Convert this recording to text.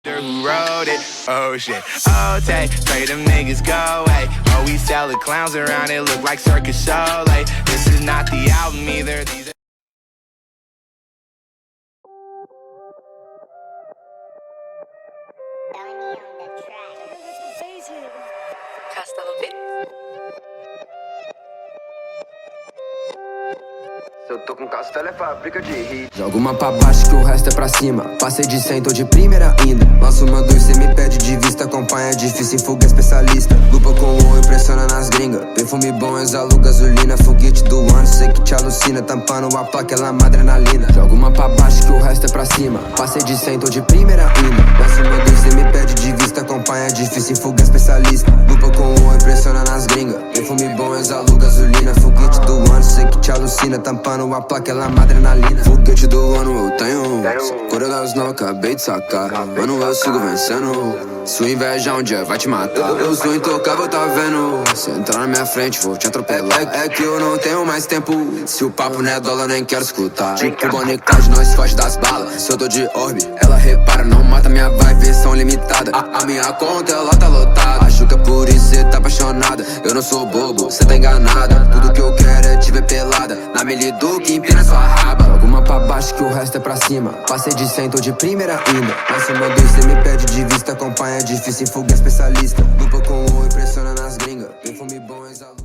Who wrote it? Oh shit. Oh, take, pray them niggas go away. Oh, we sell the clowns around, it look like circus show. Like, this is not the album either. These Se eu tô com castelo é fábrica de hit. Joga uma pra baixo que o resto é pra cima. Passei de 100, tô de primeira ainda. Lanço uma dois, cê me pede de vista. Acompanha difícil, fuga especialista. Lupa com o impressiona nas gringas. Perfume bom, exalo gasolina. Foguete do ano, sei que te alucina. Tampando a placa, ela adrenalina. Joga uma pra baixo que o resto é pra cima. Passei de 100, tô de primeira ainda. Lanço uma dois, cê me pede de vista. Acompanha difícil, fuga especialista. Lupa com o impressiona nas gringas. Perfume bom, exalo gasolina. Foguete do ano, sei que te alucina. Tampando a placa, ela adrenalina. Foguete do ano eu tenho. Coreografias não acabei de sacar. Mano, eu sigo vencendo. Sua inveja um dia vai te matar. Eu sou intocável, tá vendo? Se entrar na minha frente, vou te atropelar. É que eu não tenho mais tempo. Se o papo não é dólar, nem quero escutar. Tipo Bonnie Clyde, nós foge das balas. Se eu tô de orbe, ela repara, não mata minha vibe, versão limitada. A minha conta, ela tá lotada. Acho que é por isso cê tá apaixonada. Eu não sou bobo, cê tá enganada. Tudo que eu quero é te ver pelada. Na Melidu que empina sua raba. Alguma pra baixo que o resto é pra cima. Passei de 100, tô de primeira ainda. Lanço uma dois, cê me pede de vista. Acompanha difícil, fuga especialista. Lupa com o impressiona nas gringas. Perfume bom, exalo.